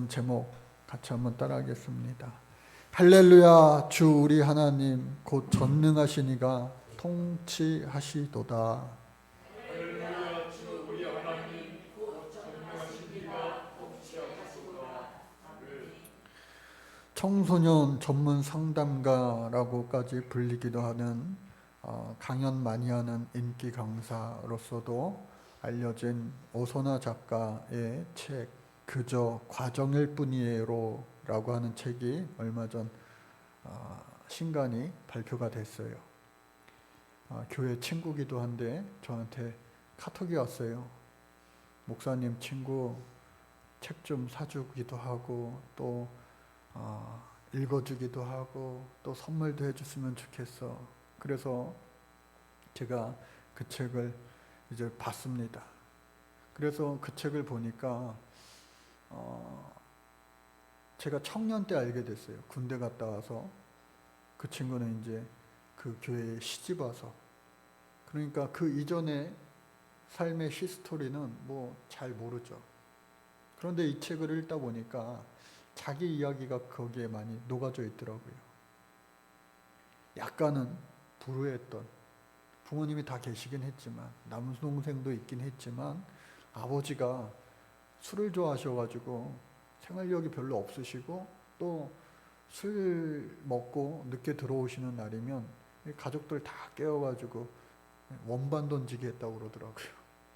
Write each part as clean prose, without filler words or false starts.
제목 같이 한번 따라하겠습니다. 할렐루야, 주 우리 하나님 곧 전능하신 이가 통치하시도다. 할렐루야, 주 우리 하나님 곧 전능하신 이가 통치하시도다. 청소년 전문 상담가라고까지 불리기도 하는 강연 많이 하는 인기 강사로서도 알려진 오선화 작가의 책 그저 과정일 뿐이에요 라고 하는 책이 얼마 전 신간이 발표가 됐어요. 교회 친구기도 한데 저한테 카톡이 왔어요. 목사님 친구 책 좀 사주기도 하고 또 읽어주기도 하고 또 선물도 해줬으면 좋겠어. 그래서 제가 그 책을 이제 봤습니다. 그래서 그 책을 보니까 제가 청년 때 알게 됐어요. 군대 갔다 와서 그 친구는 이제 그 교회에 시집 와서, 그러니까 그 이전의 삶의 히스토리는 뭐 잘 모르죠. 그런데 이 책을 읽다 보니까 자기 이야기가 거기에 많이 녹아져 있더라고요. 약간은 불우했던, 부모님이 다 계시긴 했지만 남동생도 있긴 했지만 아버지가 술을 좋아하셔가지고 생활력이 별로 없으시고 또 술 먹고 늦게 들어오시는 날이면 가족들 다 깨워가지고 원반 던지기 했다고 그러더라고요.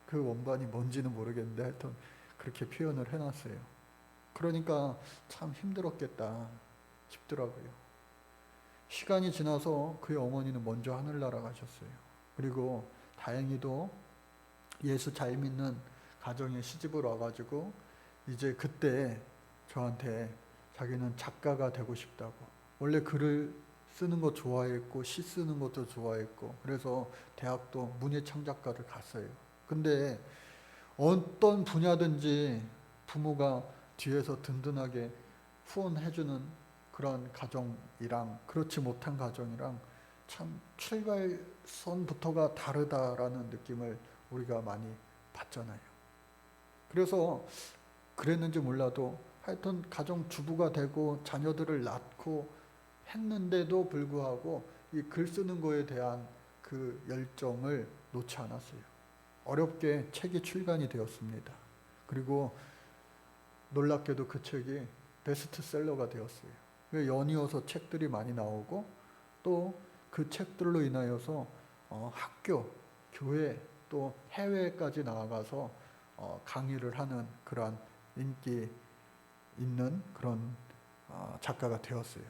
그 원반이 뭔지는 모르겠는데 하여튼 그렇게 표현을 해놨어요. 그러니까 참 힘들었겠다 싶더라고요. 시간이 지나서 그의 어머니는 먼저 하늘나라 가셨어요. 그리고 다행히도 예수 잘 믿는 가정에 시집을 와가지고 이제 그때 저한테 자기는 작가가 되고 싶다고, 원래 글을 쓰는 거 좋아했고 시 쓰는 것도 좋아했고 그래서 대학도 문예창작과를 갔어요. 근데 어떤 분야든지 부모가 뒤에서 든든하게 후원해주는 그런 가정이랑 그렇지 못한 가정이랑 참 출발선부터가 다르다라는 느낌을 우리가 많이 받잖아요. 그래서 그랬는지 몰라도 하여튼 가정주부가 되고 자녀들을 낳고 했는데도 불구하고 이 글 쓰는 거에 대한 그 열정을 놓지 않았어요. 어렵게 책이 출간이 되었습니다. 그리고 놀랍게도 그 책이 베스트셀러가 되었어요. 연이어서 책들이 많이 나오고 또 그 책들로 인하여서 학교, 교회 또 해외까지 나아가서 강의를 하는 그러한 인기 있는 그런 작가가 되었어요.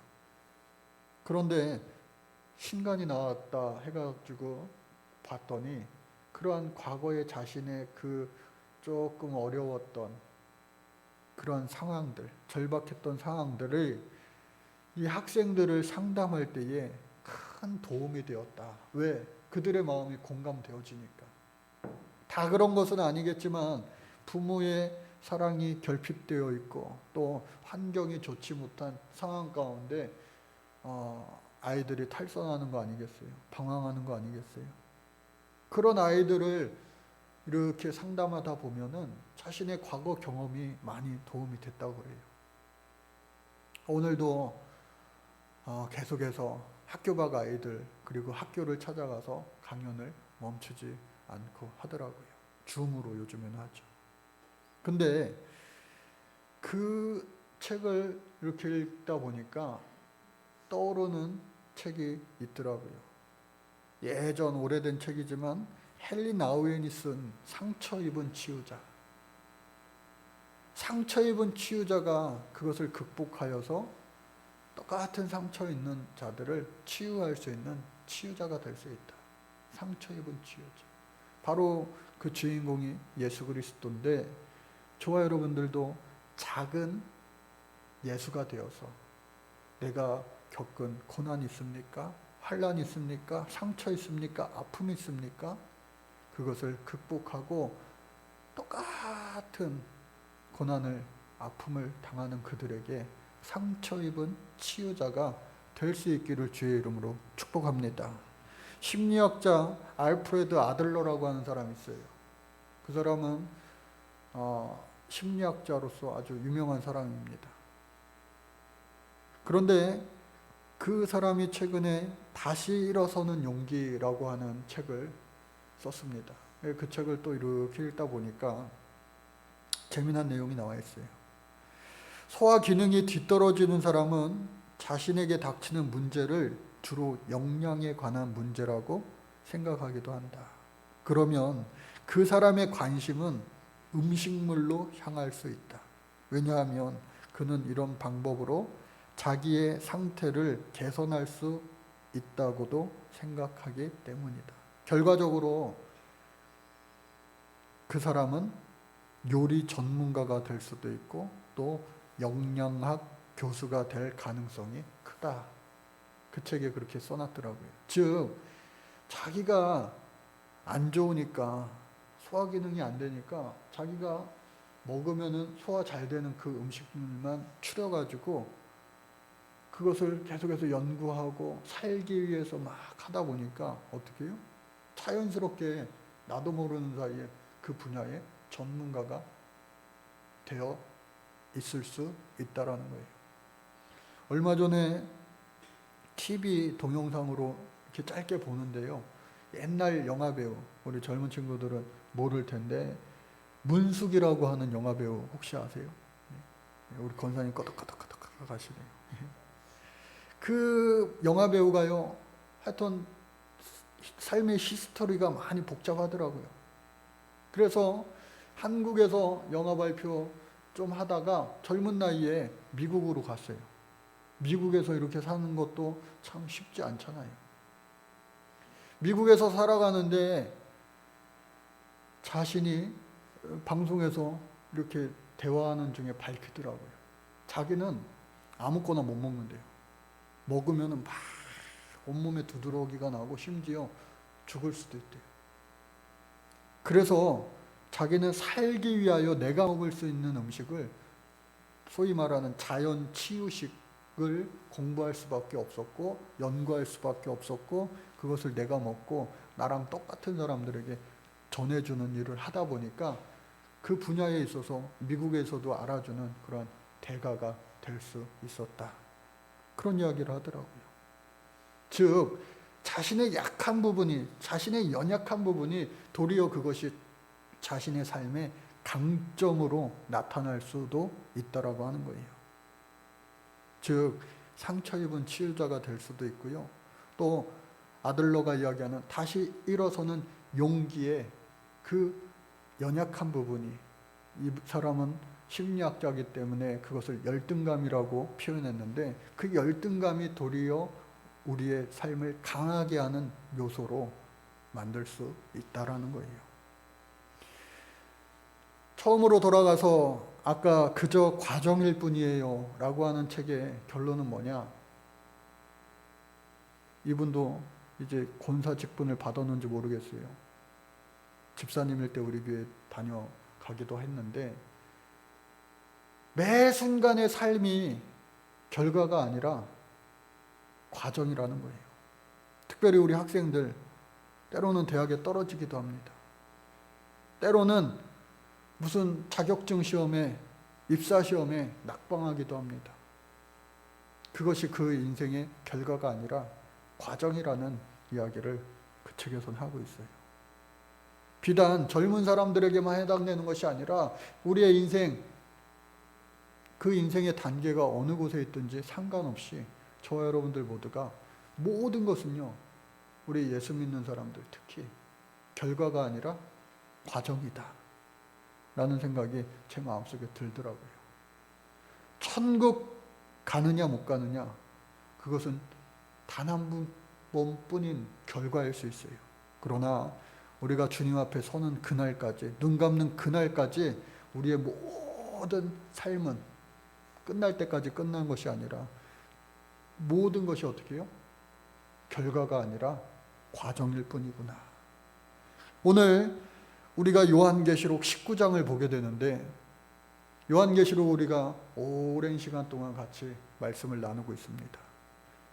그런데 신간이 나왔다 해가지고 봤더니 그러한 과거의 자신의 그 조금 어려웠던 그런 상황들, 절박했던 상황들을 이 학생들을 상담할 때에 큰 도움이 되었다. 왜? 그들의 마음이 공감되어지니까. 다 그런 것은 아니겠지만 부모의 사랑이 결핍되어 있고 또 환경이 좋지 못한 상황 가운데 아이들이 탈선하는 거 아니겠어요? 방황하는 거 아니겠어요? 그런 아이들을 이렇게 상담하다 보면은 자신의 과거 경험이 많이 도움이 됐다고 그래요. 오늘도 계속해서 학교 밖 아이들 그리고 학교를 찾아가서 강연을 멈추지 않고 하더라고요. 줌으로 요즘에는 하죠. 근데 그 책을 이렇게 읽다 보니까 떠오르는 책이 있더라고요. 예전 오래된 책이지만 헨리 나우엔이 쓴 상처 입은 치유자. 상처 입은 치유자가 그것을 극복하여서 똑같은 상처 있는 자들을 치유할 수 있는 치유자가 될 수 있다. 상처 입은 치유자. 바로 그 주인공이 예수 그리스도인데, 저와 여러분들도 작은 예수가 되어서 내가 겪은 고난이 있습니까? 환난이 있습니까? 상처 있습니까? 아픔이 있습니까? 그것을 극복하고 똑같은 고난을, 아픔을 당하는 그들에게 상처 입은 치유자가 될 수 있기를 주의 이름으로 축복합니다. 심리학자 알프레드 아들러라고 하는 사람이 있어요. 그 사람은 심리학자로서 아주 유명한 사람입니다. 그런데 그 사람이 최근에 다시 일어서는 용기라고 하는 책을 썼습니다. 그 책을 또 이렇게 읽다 보니까 재미난 내용이 나와 있어요. 소화 기능이 뒤떨어지는 사람은 자신에게 닥치는 문제를 주로 영양에 관한 문제라고 생각하기도 한다. 그러면 그 사람의 관심은 음식물로 향할 수 있다. 왜냐하면 그는 이런 방법으로 자기의 상태를 개선할 수 있다고도 생각하기 때문이다. 결과적으로 그 사람은 요리 전문가가 될 수도 있고 또 영양학 교수가 될 가능성이 크다. 그 책에 그렇게 써놨더라고요. 즉 자기가 안 좋으니까, 소화 기능이 안 되니까 자기가 먹으면은 소화 잘 되는 그 음식물만 추려가지고 그것을 계속해서 연구하고 살기 위해서 막 하다 보니까 어떻게 해요? 자연스럽게 나도 모르는 사이에 그 분야의 전문가가 되어 있을 수 있다라는 거예요. 얼마 전에 TV 동영상으로 이렇게 짧게 보는데요. 옛날 영화배우, 우리 젊은 친구들은 모를 텐데 문숙이라고 하는 영화배우 혹시 아세요? 우리 권사님 꺼덕꺼덕꺼덕 하시네요. 그 영화배우가요, 하여튼 삶의 히스토리가 많이 복잡하더라고요. 그래서 한국에서 영화 발표 좀 하다가 젊은 나이에 미국으로 갔어요. 미국에서 이렇게 사는 것도 참 쉽지 않잖아요. 미국에서 살아가는데 자신이 방송에서 이렇게 대화하는 중에 밝히더라고요. 자기는 아무거나 못 먹는데요. 먹으면 막 온몸에 두드러기가 나고 심지어 죽을 수도 있대요. 그래서 자기는 살기 위하여 내가 먹을 수 있는 음식을, 소위 말하는 자연 치유식을 공부할 수밖에 없었고 연구할 수밖에 없었고, 그것을 내가 먹고 나랑 똑같은 사람들에게 전해주는 일을 하다 보니까 그 분야에 있어서 미국에서도 알아주는 그런 대가가 될 수 있었다. 그런 이야기를 하더라고요. 즉 자신의 약한 부분이, 자신의 연약한 부분이 도리어 그것이 자신의 삶의 강점으로 나타날 수도 있다라고 하는 거예요. 즉 상처 입은 치유자가 될 수도 있고요. 또 아들러가 이야기하는 다시 일어서는 용기의 그 연약한 부분이, 이 사람은 심리학자이기 때문에 그것을 열등감이라고 표현했는데 그 열등감이 도리어 우리의 삶을 강하게 하는 요소로 만들 수 있다라는 거예요. 처음으로 돌아가서 아까 그저 과정일 뿐이에요 라고 하는 책의 결론은 뭐냐? 이분도 이제 권사 직분을 받았는지 모르겠어요. 집사님일 때 우리 교회 다녀가기도 했는데 매 순간의 삶이 결과가 아니라 과정이라는 거예요. 특별히 우리 학생들 때로는 대학에 떨어지기도 합니다. 때로는 무슨 자격증 시험에, 입사 시험에 낙방하기도 합니다. 그것이 그 인생의 결과가 아니라 과정이라는 이야기를 그 책에서는 하고 있어요. 비단 젊은 사람들에게만 해당되는 것이 아니라 우리의 인생, 그 인생의 단계가 어느 곳에 있든지 상관없이 저와 여러분들 모두가 모든 것은요, 우리 예수 믿는 사람들 특히 결과가 아니라 과정이다 라는 생각이 제 마음속에 들더라고요. 천국 가느냐 못 가느냐, 그것은 단 한 번뿐인 결과일 수 있어요. 그러나 우리가 주님 앞에 서는 그날까지, 눈 감는 그날까지 우리의 모든 삶은 끝날 때까지 끝난 것이 아니라 모든 것이 어떻게 해요? 결과가 아니라 과정일 뿐이구나. 오늘 우리가 요한계시록 19장을 보게 되는데, 요한계시록 우리가 오랜 시간 동안 같이 말씀을 나누고 있습니다.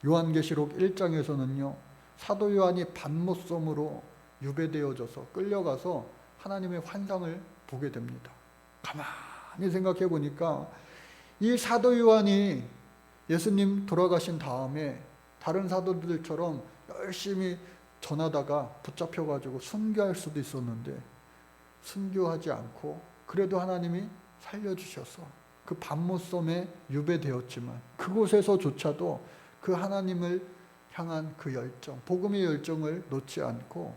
요한계시록 1장에서는요, 사도 요한이 반모섬으로 유배되어져서 끌려가서 하나님의 환상을 보게 됩니다. 가만히 가만히 생각해 보니까 이 사도 요한이 예수님 돌아가신 다음에 다른 사도들처럼 열심히 전하다가 붙잡혀가지고 순교할 수도 있었는데 순교하지 않고 그래도 하나님이 살려주셔서 그 밤못섬에 유배되었지만 그곳에서조차도 그 하나님을 향한 그 열정, 복음의 열정을 놓지 않고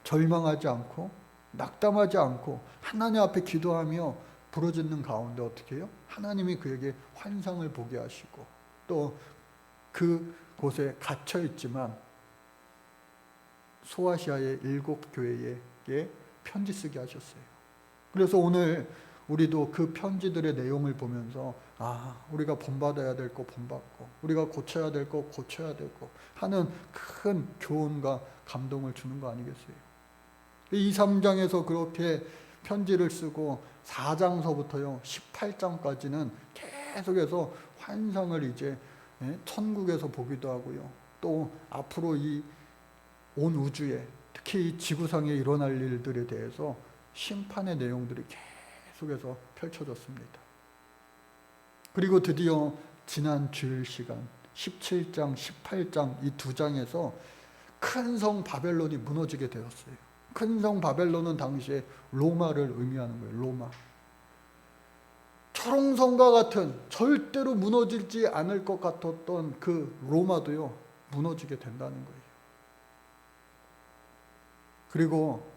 절망하지 않고 낙담하지 않고 하나님 앞에 기도하며 부르짖는 가운데 어떻게 해요? 하나님이 그에게 환상을 보게 하시고 또 그곳에 갇혀 있지만 소아시아의 7 교회에게 편지 쓰게 하셨어요. 그래서 오늘 우리도 그 편지들의 내용을 보면서 우리가 본받아야 될 거 본받고 우리가 고쳐야 될 거 고쳐야 되고 하는 큰 교훈과 감동을 주는 거 아니겠어요? 2, 3장에서 그렇게 편지를 쓰고 4장서부터요 18장까지는 계속해서 환상을 이제 천국에서 보기도 하고요. 또 앞으로 이 온 우주에 특히 이 지구상에 일어날 일들에 대해서 심판의 내용들이 계속해서 펼쳐졌습니다. 그리고 드디어 지난 주일 시간 17장, 18장 이 2장에서 큰 성 바벨론이 무너지게 되었어요. 큰 성 바벨론은 당시에 로마를 의미하는 거예요. 로마. 철옹성과 같은 절대로 무너지지 않을 것 같았던 그 로마도요 무너지게 된다는 거예요. 그리고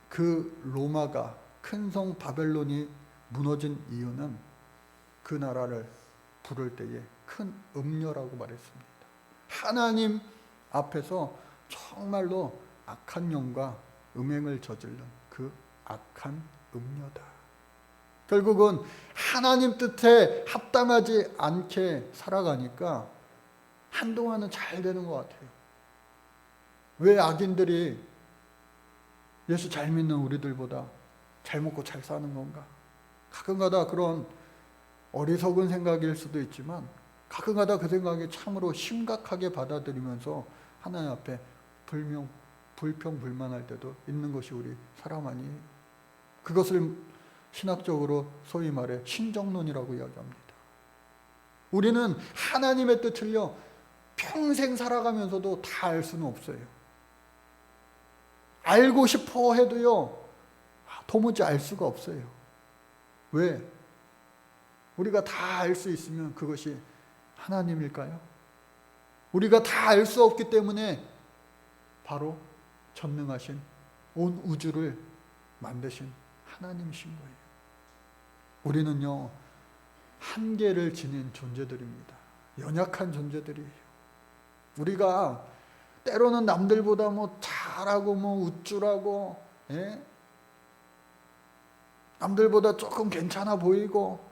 그 로마가 큰 성 바벨론이 무너진 이유는 그 나라를 부를 때에 큰 음녀라고 말했습니다. 하나님 앞에서 정말로 악한 영과 음행을 저지른 그 악한 음녀다. 결국은 하나님 뜻에 합당하지 않게 살아가니까 한동안은 잘 되는 것 같아요. 왜 악인들이 예수 잘 믿는 우리들보다 잘 먹고 잘 사는 건가? 가끔가다 그런 어리석은 생각일 수도 있지만 가끔가다 그 생각이 참으로 심각하게 받아들이면서 하나님 앞에 불평불만할 때도 있는 것이 우리 사람 아니에요. 그것을 신학적으로 소위 말해 신정론이라고 이야기합니다. 우리는 하나님의 뜻을요 평생 살아가면서도 다 알 수는 없어요. 알고 싶어 해도요 도무지 알 수가 없어요. 왜? 우리가 다 알 수 있으면 그것이 하나님일까요? 우리가 다 알 수 없기 때문에 바로 전능하신 온 우주를 만드신 하나님이신 거예요. 우리는요 한계를 지닌 존재들입니다. 연약한 존재들이에요. 우리가 때로는 남들보다 잘하고 우쭐하고 남들보다 조금 괜찮아 보이고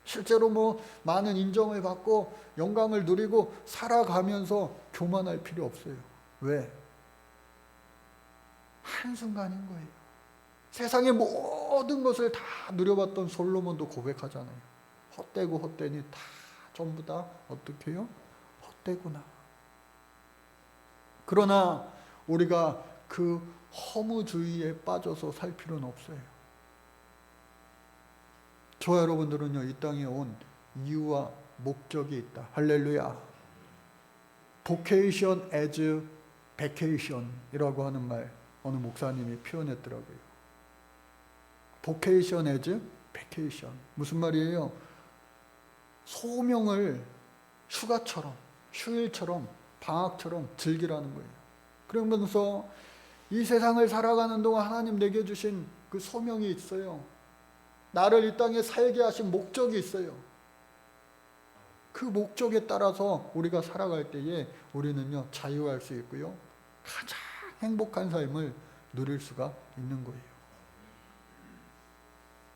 실제로 많은 인정을 받고 영광을 누리고 살아가면서 교만할 필요 없어요. 왜? 한순간인 거예요. 세상의 모든 것을 다 누려봤던 솔로몬도 고백하잖아요. 헛되고 헛되니 다 전부 다 어떻게 해요? 헛되구나. 그러나 우리가 그 허무주의에 빠져서 살 필요는 없어요. 저와 여러분들은요 이 땅에 온 이유와 목적이 있다. 할렐루야. Vocation as vacation이라고 하는 말 어느 목사님이 표현했더라고요. Vocation as vacation. 무슨 말이에요? 소명을 휴가처럼, 휴일처럼, 방학처럼 즐기라는 거예요. 그러면서 이 세상을 살아가는 동안 하나님 내게 주신 그 소명이 있어요. 나를 이 땅에 살게 하신 목적이 있어요. 그 목적에 따라서 우리가 살아갈 때에 우리는요 자유할 수 있고요 가장 행복한 삶을 누릴 수가 있는 거예요.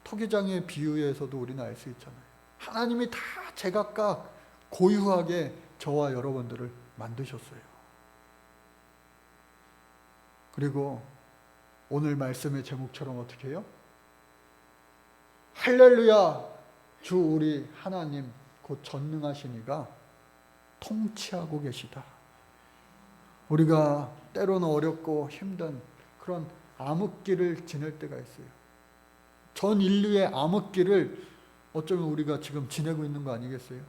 토기장의 비유에서도 우리는 알 수 있잖아요. 하나님이 다 제각각 고유하게 저와 여러분들을 만드셨어요. 그리고 오늘 말씀의 제목처럼 어떻게 해요? 할렐루야, 주 우리 하나님 곧 전능하신 이가 통치하고 계시다. 우리가 때로는 어렵고 힘든 그런 암흑기를 지낼 때가 있어요. 전 인류의 암흑기를 어쩌면 우리가 지금 지내고 있는 거 아니겠어요?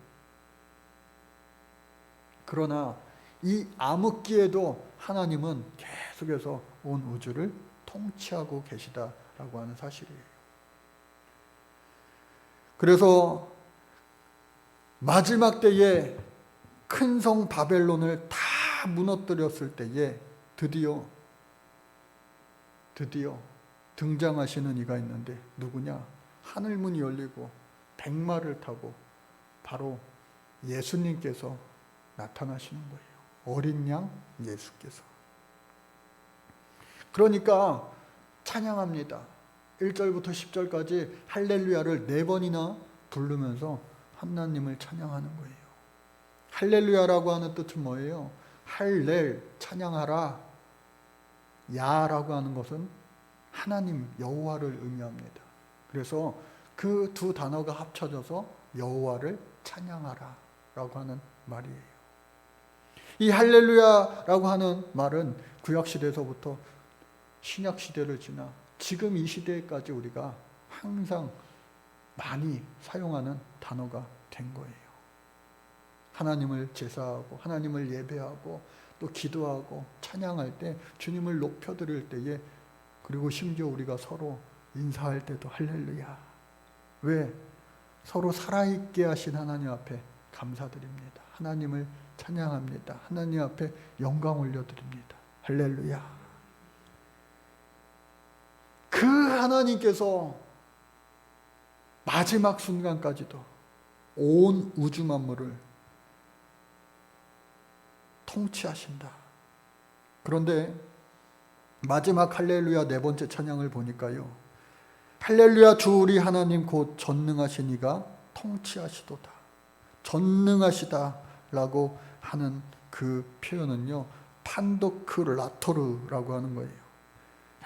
그러나 이 암흑기에도 하나님은 계속해서 온 우주를 통치하고 계시다라고 하는 사실이에요. 그래서 마지막 때에 큰 성 바벨론을 다 무너뜨렸을 때에 드디어 등장하시는 이가 있는데 누구냐? 하늘문이 열리고 백마를 타고 바로 예수님께서 나타나시는 거예요. 어린 양 예수께서. 그러니까 찬양합니다. 1절부터 10절까지 할렐루야를 4번이나 부르면서 하나님을 찬양하는 거예요. 할렐루야라고 하는 뜻은 뭐예요? 할렐, 찬양하라. 야라고 하는 것은 하나님, 여호와를 의미합니다. 그래서 그 두 단어가 합쳐져서 여호와를 찬양하라 라고 하는 말이에요. 이 할렐루야라고 하는 말은 구약시대에서부터 신약시대를 지나 지금 이 시대까지 우리가 항상 많이 사용하는 단어가 된 거예요. 하나님을 제사하고 하나님을 예배하고 또 기도하고 찬양할 때 주님을 높여드릴 때에 그리고 심지어 우리가 서로 인사할 때도 할렐루야. 왜? 서로 살아있게 하신 하나님 앞에 감사드립니다. 하나님을 찬양합니다. 하나님 앞에 영광 올려드립니다. 할렐루야. 그 하나님께서 마지막 순간까지도 온 우주 만물을 통치하신다. 그런데 마지막 할렐루야 4번째 찬양을 보니까요. 할렐루야 주 우리 하나님 곧 전능하신 이가 통치하시도다. 전능하시다라고 하는 그 표현은요. 판도크라토르라고 하는 거예요.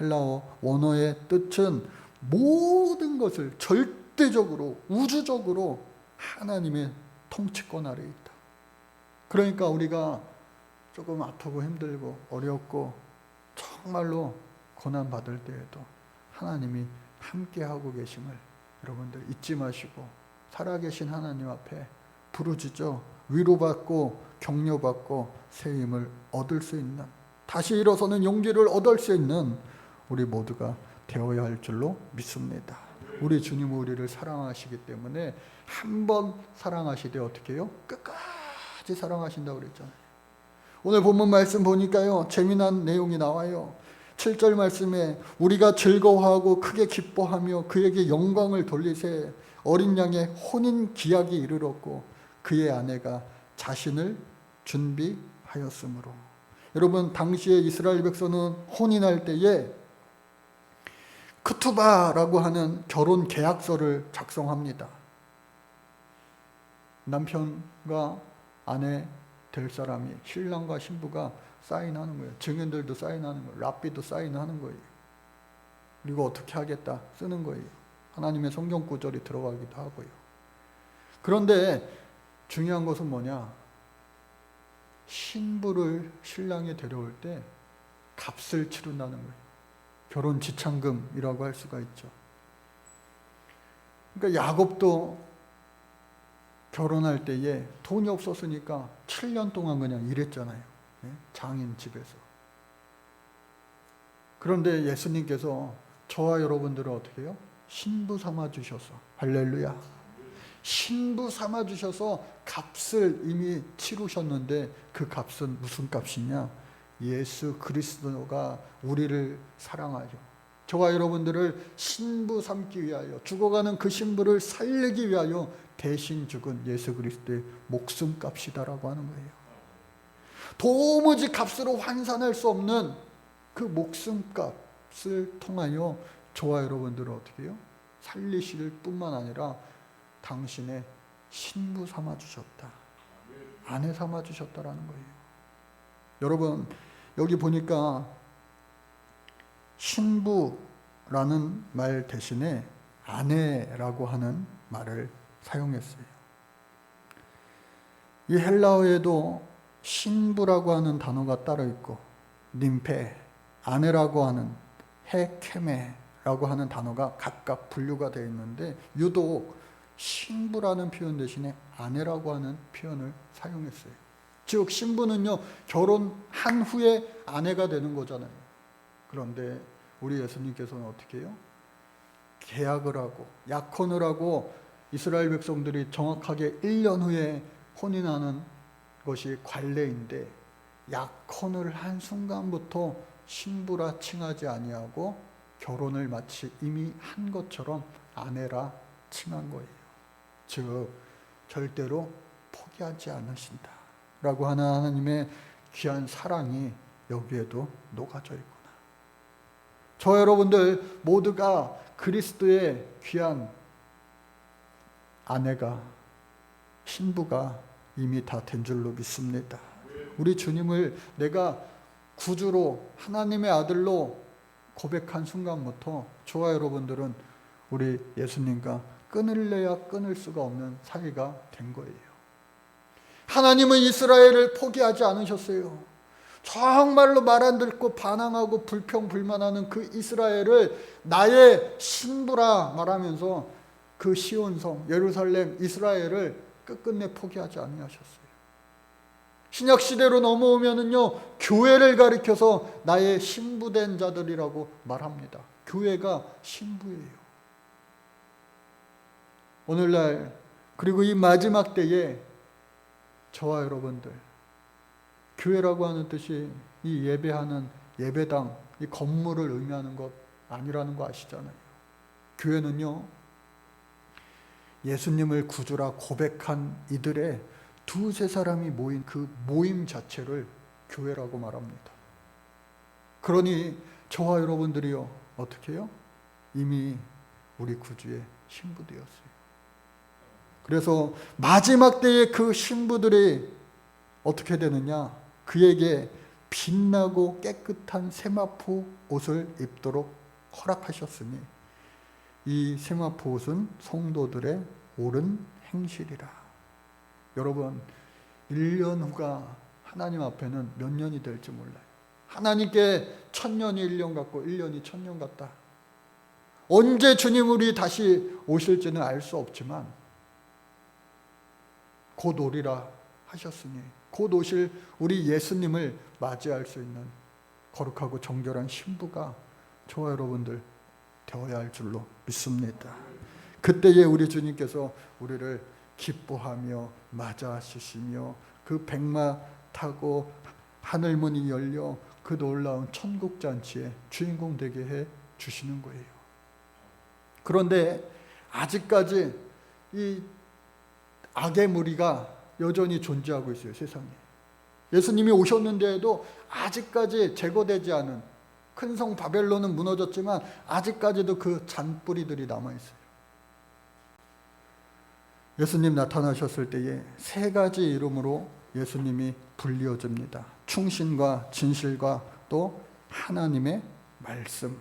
헬라어 원어의 뜻은 모든 것을 절대적으로 우주적으로 하나님의 통치권 아래에 있다. 그러니까 우리가 조금 아프고 힘들고 어렵고 정말로 고난받을 때에도 하나님이 함께하고 계심을 여러분들 잊지 마시고 살아계신 하나님 앞에 부르짖어 위로받고 격려받고 새 힘을 얻을 수 있는, 다시 일어서는 용기를 얻을 수 있는 우리 모두가 되어야 할 줄로 믿습니다. 우리 주님은 우리를 사랑하시기 때문에 한 번 사랑하시되 어떻게 해요? 끝까지 사랑하신다고 그랬잖아요. 오늘 본문 말씀 보니까요, 재미난 내용이 나와요. 7절 말씀에 우리가 즐거워하고 크게 기뻐하며 그에게 영광을 돌리세. 어린 양의 혼인 기약이 이르렀고 그의 아내가 자신을 준비하였으므로. 여러분, 당시에 이스라엘 백성은 혼인할 때에 크투바라고 하는 결혼 계약서를 작성합니다. 남편과 아내 될 사람이, 신랑과 신부가 사인하는 거예요. 증인들도 사인하는 거예요. 랍비도 사인하는 거예요. 그리고 어떻게 하겠다 쓰는 거예요. 하나님의 성경 구절이 들어가기도 하고요. 그런데 중요한 것은 뭐냐? 신부를 신랑이 데려올 때 값을 치른다는 거예요. 결혼 지참금이라고 할 수가 있죠. 그러니까 야곱도 결혼할 때에 돈이 없었으니까 7년 동안 그냥 일했잖아요. 장인 집에서. 그런데 예수님께서 저와 여러분들을 어떻게 해요? 신부 삼아 주셔서, 할렐루야, 신부 삼아 주셔서 값을 이미 치르셨는데 그 값은 무슨 값이냐? 예수 그리스도가 우리를 사랑하여 저와 여러분들을 신부 삼기 위하여, 죽어가는 그 신부를 살리기 위하여 대신 죽은 예수 그리스도의 목숨값이다라고 하는 거예요. 도무지 값으로 환산할 수 없는 그 목숨값을 통하여 저와 여러분들을 어떻게 해요? 살리실 뿐만 아니라 당신의 신부 삼아 주셨다, 아내 삼아 주셨다라는 거예요. 여러분, 여기 보니까 신부라는 말 대신에 아내라고 하는 말을 사용했어요. 이 헬라어에도 신부라고 하는 단어가 따로 있고 님페, 아내라고 하는 헤케메라고 라고 하는 단어가 각각 분류가 되어 있는데 유독 신부라는 표현 대신에 아내라고 하는 표현을 사용했어요. 즉 신부는요 결혼한 후에 아내가 되는 거잖아요. 그런데 우리 예수님께서는 어떻게 해요? 계약을 하고 약혼을 하고 이스라엘 백성들이 정확하게 1년 후에 혼인하는 것이 관례인데 약혼을 한 순간부터 신부라 칭하지 아니하고 결혼을 마치 이미 한 것처럼 아내라 칭한 거예요. 즉 절대로 포기하지 않으신다 라고 하는 하나님의 귀한 사랑이 여기에도 녹아져 있구나. 저 여러분들 모두가 그리스도의 귀한 아내가 신부가 이미 다 된 줄로 믿습니다. 우리 주님을 내가 구주로 하나님의 아들로 고백한 순간부터 저와 여러분들은 우리 예수님과 끊을래야 끊을 수가 없는 사이가 된 거예요. 하나님은 이스라엘을 포기하지 않으셨어요. 정말로 말 안 듣고 반항하고 불평불만하는 그 이스라엘을 나의 신부라 말하면서 그 시온성 예루살렘 이스라엘을 끝끝내 포기하지 아니하셨어요. 신약시대로 넘어오면은요 교회를 가리켜서 나의 신부된 자들이라고 말합니다. 교회가 신부예요. 오늘날 그리고 이 마지막 때에 저와 여러분들 교회라고 하는 뜻이 이 예배하는 예배당 이 건물을 의미하는 것 아니라는 거 아시잖아요. 교회는요 예수님을 구주라 고백한 이들의 두세 사람이 모인 그 모임 자체를 교회라고 말합니다. 그러니 저와 여러분들이요 어떻게 해요? 이미 우리 구주의 신부되었어요. 그래서 마지막 때에 그 신부들이 어떻게 되느냐? 그에게 빛나고 깨끗한 세마포 옷을 입도록 허락하셨으니 이 세마포 옷은 성도들의 옳은 행실이라. 여러분 1년 후가 하나님 앞에는 몇 년이 될지 몰라요. 하나님께 1000년이 1년 같고 1년이 1000년 같다. 언제 주님이 다시 오실지는 알 수 없지만 곧 오리라 하셨으니 곧 오실 우리 예수님을 맞이할 수 있는 거룩하고 정결한 신부가 저와 여러분들 되어야 할 줄로 믿습니다. 그때에 우리 주님께서 우리를 기뻐하며 맞아주시며 그 백마 타고 하늘문이 열려 그 놀라운 천국잔치의 주인공 되게 해 주시는 거예요. 그런데 아직까지 이 악의 무리가 여전히 존재하고 있어요, 세상에. 예수님이 오셨는데도 아직까지 제거되지 않은 큰 성 바벨론은 무너졌지만 아직까지도 그 잔뿌리들이 남아있어요. 예수님 나타나셨을 때에 세 가지 이름으로 예수님이 불리어집니다. 충신과 진실과 또 하나님의 말씀.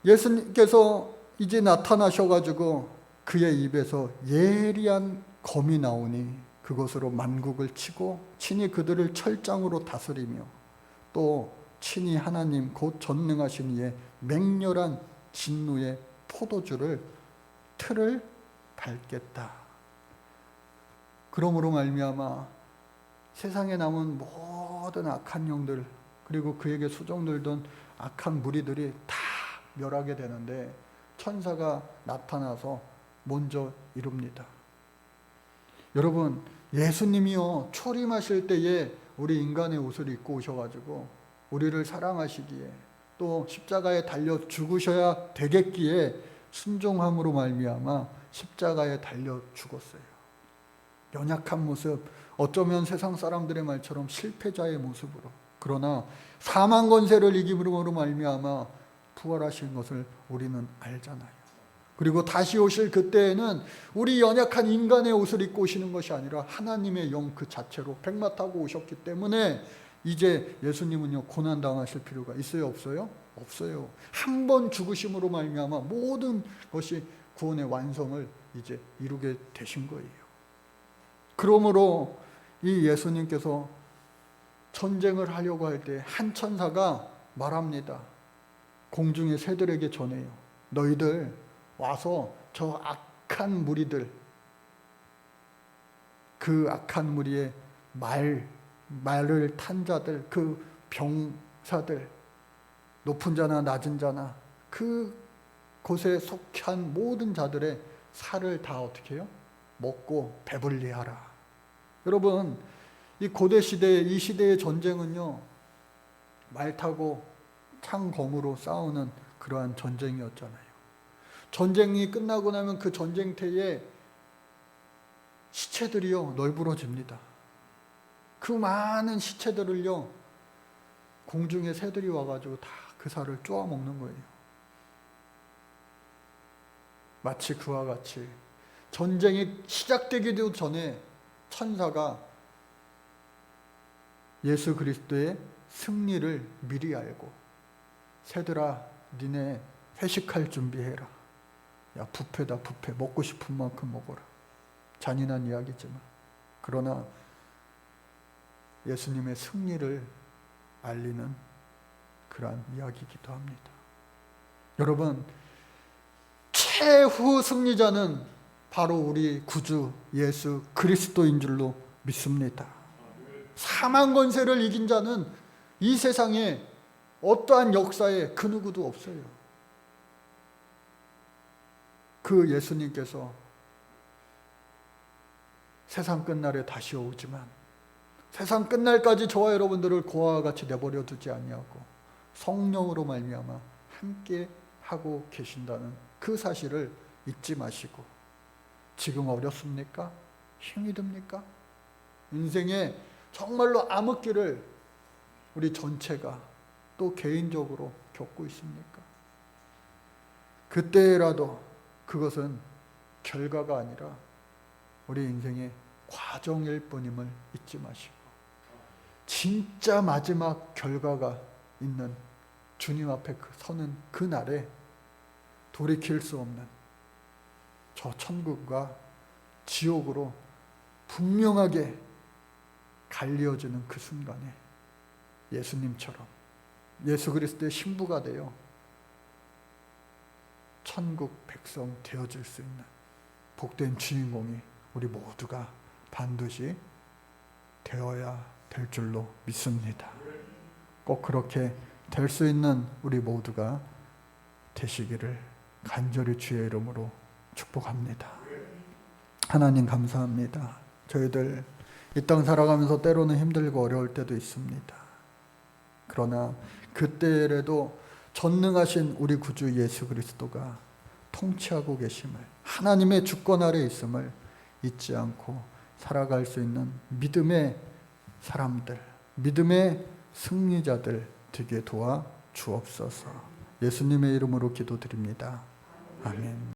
예수님께서 이제 나타나셔가지고 그의 입에서 예리한 검이 나오니 그것으로 만국을 치고 친히 그들을 철장으로 다스리며 또 친히 하나님 곧 전능하신 이의 맹렬한 진노의 포도주를 틀을 밟겠다. 그러므로 말미암아 세상에 남은 모든 악한 영들 그리고 그에게 수종들던 악한 무리들이 다 멸하게 되는데 천사가 나타나서 먼저 이룹니다. 여러분 예수님이요 초림하실 때에 우리 인간의 옷을 입고 오셔가지고 우리를 사랑하시기에 또 십자가에 달려 죽으셔야 되겠기에 순종함으로 말미암아 십자가에 달려 죽었어요. 연약한 모습, 어쩌면 세상 사람들의 말처럼 실패자의 모습으로, 그러나 사망 권세를 이김으로 말미암아 부활하신 것을 우리는 알잖아요. 그리고 다시 오실 그때에는 우리 연약한 인간의 옷을 입고 오시는 것이 아니라 하나님의 영 그 자체로 백마 타고 오셨기 때문에 이제 예수님은요 고난당하실 필요가 있어요, 없어요? 없어요. 한 번 죽으심으로 말미암아 모든 것이 구원의 완성을 이제 이루게 되신 거예요. 그러므로 이 예수님께서 전쟁을 하려고 할 때 한 천사가 말합니다. 공중의 새들에게 전해요. 너희들 와서 저 악한 무리들, 그 악한 무리의 말을 탄 자들, 그 병사들, 높은 자나 낮은 자나 그 곳에 속한 모든 자들의 살을 다 어떻게 해요? 먹고 배불리 하라. 여러분, 이 고대 시대, 이 시대의 전쟁은요, 말 타고 창검으로 싸우는 그러한 전쟁이었잖아요. 전쟁이 끝나고 나면 그 전쟁터에 시체들이요, 널브러집니다. 그 많은 시체들을요, 공중의 새들이 와가지고 다 그 살을 쪼아 먹는 거예요. 마치 그와 같이 전쟁이 시작되기도 전에 천사가 예수 그리스도의 승리를 미리 알고, 새들아 니네 회식할 준비해라. 야, 뷔페다 뷔페, 먹고 싶은 만큼 먹어라. 잔인한 이야기지만, 그러나 예수님의 승리를 알리는 그러한 이야기이기도 합니다. 여러분, 최후 승리자는 바로 우리 구주 예수 그리스도인 줄로 믿습니다. 사망 권세를 이긴 자는 이 세상에 어떠한 역사에 그 누구도 없어요. 그 예수님께서 세상 끝날에 다시 오지만 세상 끝날까지 저와 여러분들을 고아와 같이 내버려 두지 아니하고 성령으로 말미암아 함께 하고 계신다는 그 사실을 잊지 마시고, 지금 어렵습니까? 힘이 듭니까? 인생에 정말로 암흑기를 우리 전체가 또 개인적으로 겪고 있습니까? 그때라도 그것은 결과가 아니라 우리 인생의 과정일 뿐임을 잊지 마시고, 진짜 마지막 결과가 있는 주님 앞에 서는 그날에 돌이킬 수 없는 저 천국과 지옥으로 분명하게 갈리어지는 그 순간에 예수님처럼 예수 그리스도의 신부가 되어 천국 백성 되어질 수 있는 복된 주인공이 우리 모두가 반드시 되어야 될 줄로 믿습니다. 꼭 그렇게 될 수 있는 우리 모두가 되시기를 간절히 주의 이름으로 축복합니다. 하나님 감사합니다. 저희들 이 땅 살아가면서 때로는 힘들고 어려울 때도 있습니다. 그러나 그때라도 전능하신 우리 구주 예수 그리스도가 통치하고 계심을, 하나님의 주권 아래 있음을 잊지 않고 살아갈 수 있는 믿음의 사람들, 믿음의 승리자들 되게 도와 주옵소서. 예수님의 이름으로 기도드립니다. 아멘.